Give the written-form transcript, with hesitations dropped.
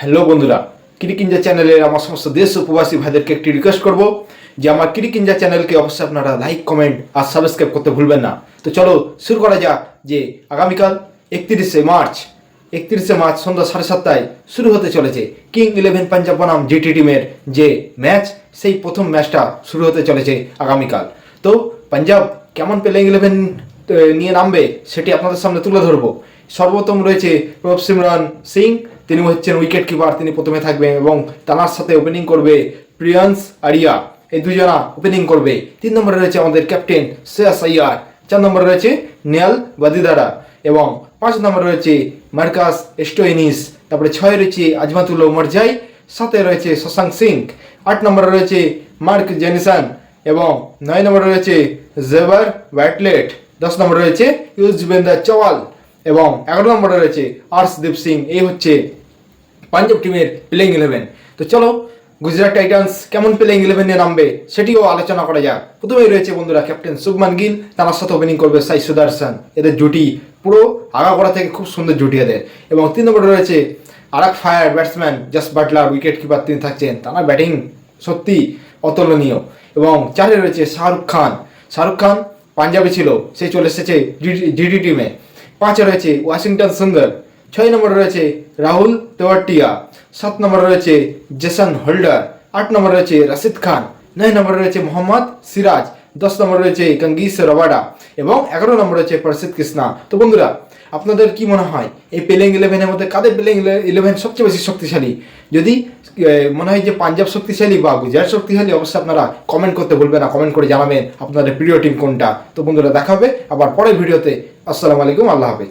Hello বন্ধুরা, cricket India চ্যানেলের আমার সমস্ত দেশ ও প্রবাসী ভাইদেরকে একটি রিকোয়েস্ট করব যে আমার ক্রিকেট ইন্ডিয়া চ্যানেলকে অবশ্যই আপনারা লাইক, কমেন্ট আর সাবস্ক্রাইব করতে ভুলবেন না। তো চলো শুরু করা যাক যে আগামীকাল 31শে মার্চ সন্ধ্যা 7:30টায় শুরু হতে চলেছে কিং-11 পাঞ্জাব বনাম জিটি টিমের যে ম্যাচ, সেই প্রথম ম্যাচটা শুরু হতে চলেছে আগামীকাল। তো পাঞ্জাব কেমন প্লেইং 11 নিয়ে নামবে সেটি আপনাদের সামনে তুলে ধরবো। সর্বপ্রথম রয়েছে প্রভ সিমরন সিং, তিনি হচ্ছেন উইকেট কিপার, তিনি প্রথমে থাকবেন এবং তার সাথে ওপেনিং করবে প্রিয়ান্স আরিয়া, এই দুজনা ওপেনিং করবে। 3 নম্বরে রয়েছে আমাদের ক্যাপ্টেন শ্রেয়াস আইয়ার, 4 নম্বরে রয়েছে নিয়াল ওয়াদিদারা এবং 5 নম্বরে রয়েছে মার্কাস স্টোইনিস, তারপরে 6 রয়েছে আজমাতুল্লাহ উমরজাই, 7 রয়েছে শশাঙ্ক সিং, 8 নম্বরে রয়েছে মার্ক জেনিসন এবং 9 নম্বরে রয়েছে জেবার ওয়াটলেট, 10 নম্বরে রয়েছে ইউজবেন্দ্র চওয়াল এবং 11 নম্বরে রয়েছে আর্শদীপ সিং। এই হচ্ছে পাঞ্জাব টিমের প্লেইং 11। তো চলো গুজরাট টাইটান্স কেমন প্লেইং 11 নিয়ে নামবে সেটিও আলোচনা করা যাক। প্রথমেই রয়েছে বন্ধুরা ক্যাপ্টেন শুভমান গিল, তার সাথে ওপেনিং করবে সাই সুদর্শন। এদের জুটি পুরো আগাগোড়া থেকে খুব সুন্দর জুটি এদের। এবং 3 নম্বরে রয়েছে আরেক fire batsman Jos Buttler, wicket keeper তিনি থাকছেন, তার ব্যাটিং সত্যি অতুলনীয়। এবং 4 রয়েছে শাহরুখ খান পাঞ্জাবি ছিল, সে চলে এসেছে জিটি টিমে। 5 রয়েছে ওয়াশিংটন সুন্দর, 6 নম্বরে রয়েছে রাহুল তেওয়াটিয়া, 7 নম্বরে রয়েছে জেসন হোল্ডার, 8 নম্বরে রয়েছে রশিদ খান, 9 নম্বরে রয়েছে মোহাম্মদ সিরাজ, 10 নম্বরে রয়েছে গঙ্গীস রবাডা এবং 11 নম্বরে রয়েছে প্রসিদ্ধ কৃষ্ণা। তো বন্ধুরা, আপনাদের কি মনে হয় এই প্লেইং 11-এর মধ্যে কাদের প্লেইং 11 সবচেয়ে বেশি শক্তিশালী? যদি মনে হয় যে পাঞ্জাব শক্তিশালী বা গুজরাট শক্তিশালী, অবশ্যই আপনারা কমেন্ট করতে ভুলবেন না, কমেন্ট করে জানাবেন আপনাদের প্রিয় টিম কোনটা। তো বন্ধুরা, দেখা হবে আবার পরের ভিডিওতে। আসসালামু আলাইকুম, আল্লাহ হাফেজ।